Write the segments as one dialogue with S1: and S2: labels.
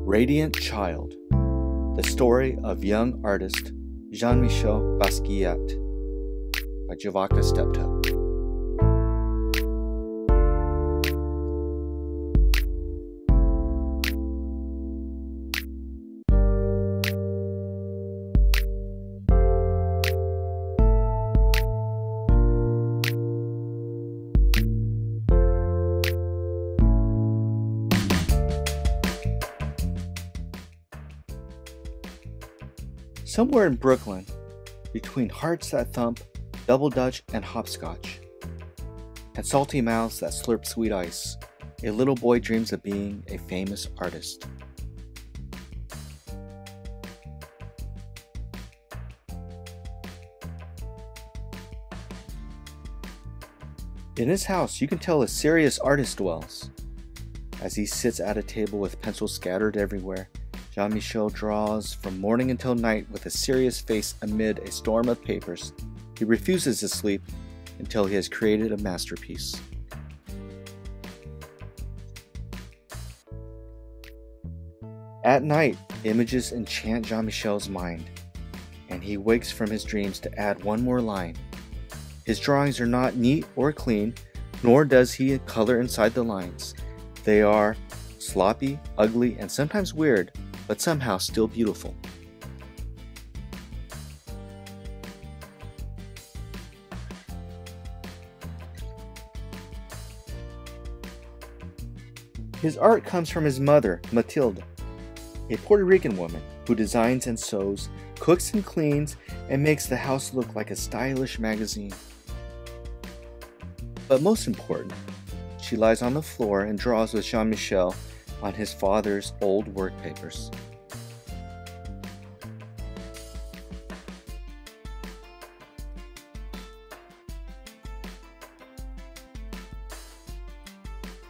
S1: Radiant Child, the story of young artist Jean-Michel Basquiat by Javaca Steptoe. Somewhere in Brooklyn, between hearts that thump, double dutch, and hopscotch, and salty mouths that slurp sweet ice, a little boy dreams of being a famous artist. In his house, you can tell a serious artist dwells. As he sits at a table with pencils scattered everywhere, Jean-Michel draws from morning until night with a serious face amid a storm of papers. He refuses to sleep until he has created a masterpiece. At night, images enchant Jean-Michel's mind, and he wakes from his dreams to add one more line. His drawings are not neat or clean, nor does he color inside the lines. They are sloppy, ugly, and sometimes weird, but somehow still beautiful. His art comes from his mother, Matilde, a Puerto Rican woman who designs and sews, cooks and cleans, and makes the house look like a stylish magazine. But most important, she lies on the floor and draws with Jean-Michel on his father's old work papers.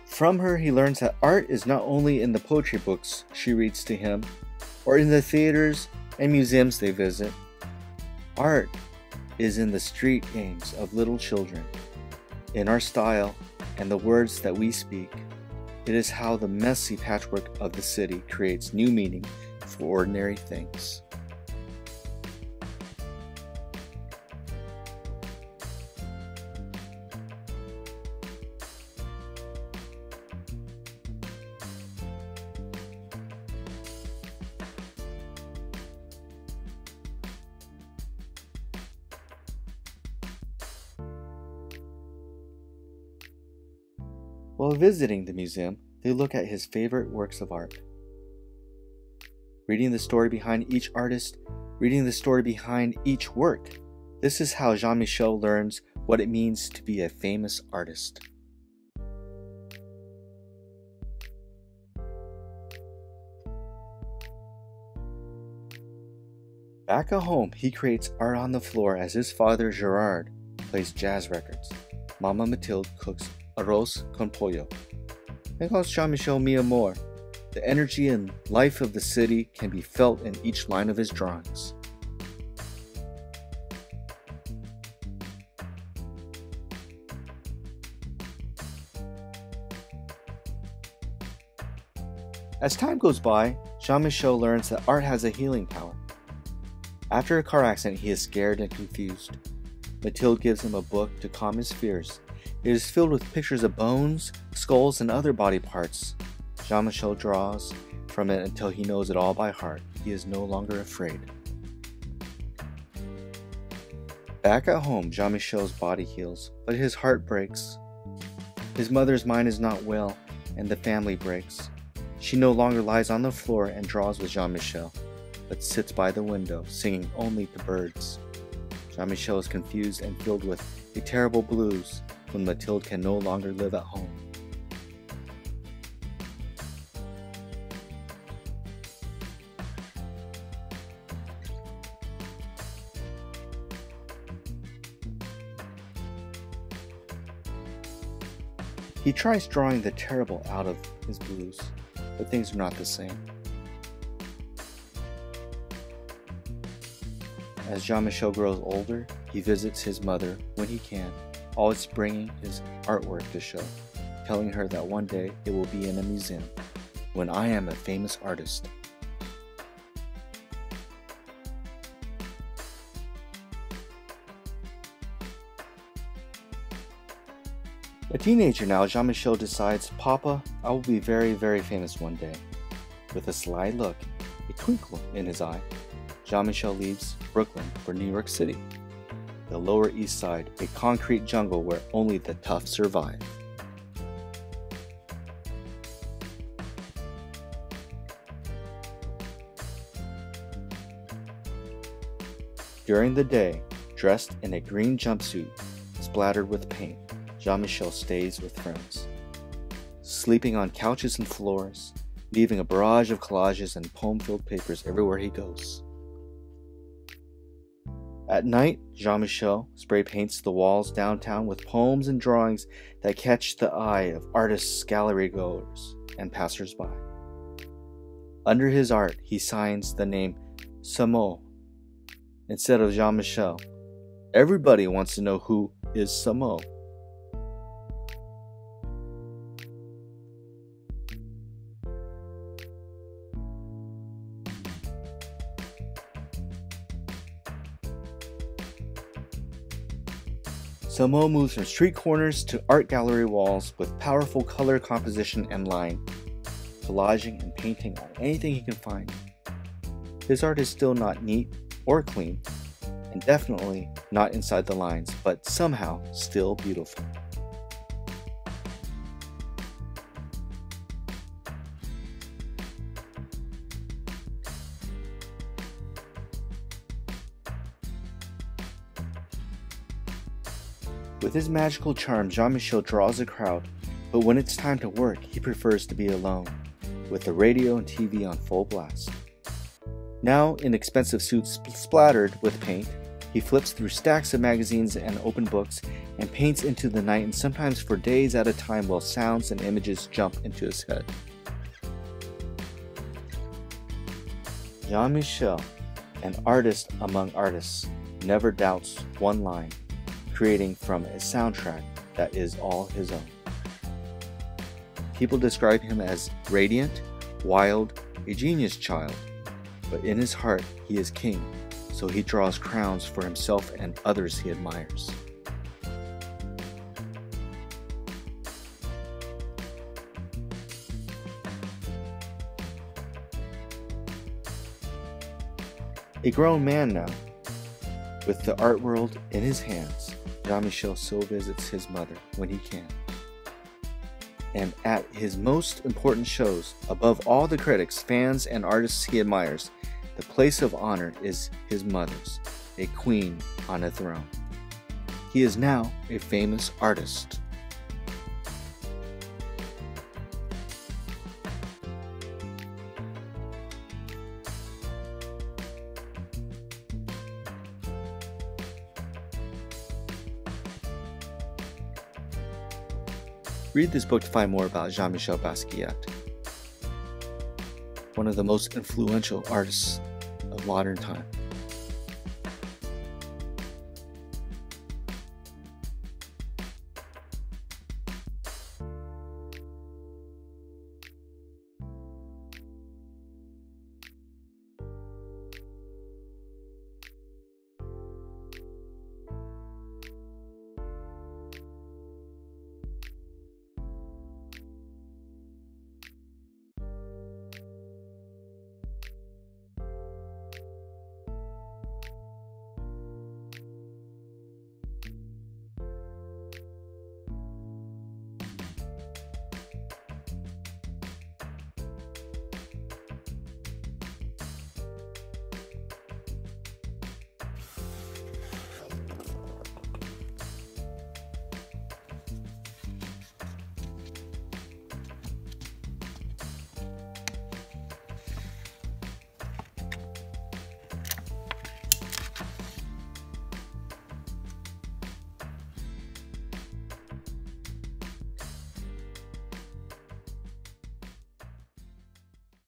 S1: From her, he learns that art is not only in the poetry books she reads to him, or in the theaters and museums they visit. Art is in the street games of little children, in our style and the words that we speak. It is how the messy patchwork of the city creates new meaning for ordinary things. While visiting the museum, they look at his favorite works of art. Reading the story behind each artist, reading the story behind each work. This is how Jean-Michel learns what it means to be a famous artist. Back at home, he creates art on the floor as his father Gerard plays jazz records. Mama Mathilde cooks arroz con pollo, and calls Jean-Michel mi amor. The energy and life of the city can be felt in each line of his drawings. As time goes by, Jean-Michel learns that art has a healing power. After a car accident, he is scared and confused. Mathilde gives him a book to calm his fears. It is filled with pictures of bones, skulls, and other body parts. Jean-Michel draws from it until he knows it all by heart. He is no longer afraid. Back at home, Jean-Michel's body heals, but his heart breaks. His mother's mind is not well, and the family breaks. She no longer lies on the floor and draws with Jean-Michel, but sits by the window, singing only to birds. Jean-Michel is confused and filled with a terrible blues when Mathilde can no longer live at home. He tries drawing the terrible out of his blues, but things are not the same. As Jean-Michel grows older, he visits his mother when he can, always bringing his artwork to show, telling her that one day it will be in a museum. when I am a famous artist. A teenager now, Jean-Michel decides, Papa, I will be very, very famous one day. With a sly look, a twinkle in his eye, Jean-Michel leaves Brooklyn for New York City, the Lower East Side, a concrete jungle where only the tough survive. During the day, dressed in a green jumpsuit, splattered with paint, Jean-Michel stays with friends, sleeping on couches and floors, leaving a barrage of collages and poem-filled papers everywhere he goes. At night, Jean-Michel spray paints the walls downtown with poems and drawings that catch the eye of artists, gallery goers, and passers-by. Under his art, he signs the name Samo instead of Jean-Michel. Everybody wants to know who is Samo. Samo moves from street corners to art gallery walls with powerful color composition and line, collaging and painting on anything he can find. His art is still not neat or clean, and definitely not inside the lines, but somehow still beautiful. With his magical charm, Jean-Michel draws a crowd, but when it's time to work, he prefers to be alone, with the radio and TV on full blast. Now in expensive suits splattered with paint, he flips through stacks of magazines and open books and paints into the night, and sometimes for days at a time while sounds and images jump into his head. Jean-Michel, an artist among artists, never doubts one line, creating from a soundtrack that is all his own. People describe him as radiant, wild, a genius child, but in his heart he is king, so he draws crowns for himself and others he admires. A grown man now, with the art world in his hands, Jean-Michel still visits his mother when he can. And at his most important shows, above all the critics, fans, and artists he admires, the place of honor is his mother's, a queen on a throne. He is now a famous artist. Read this book to find more about Jean-Michel Basquiat, one of the most influential artists of modern time.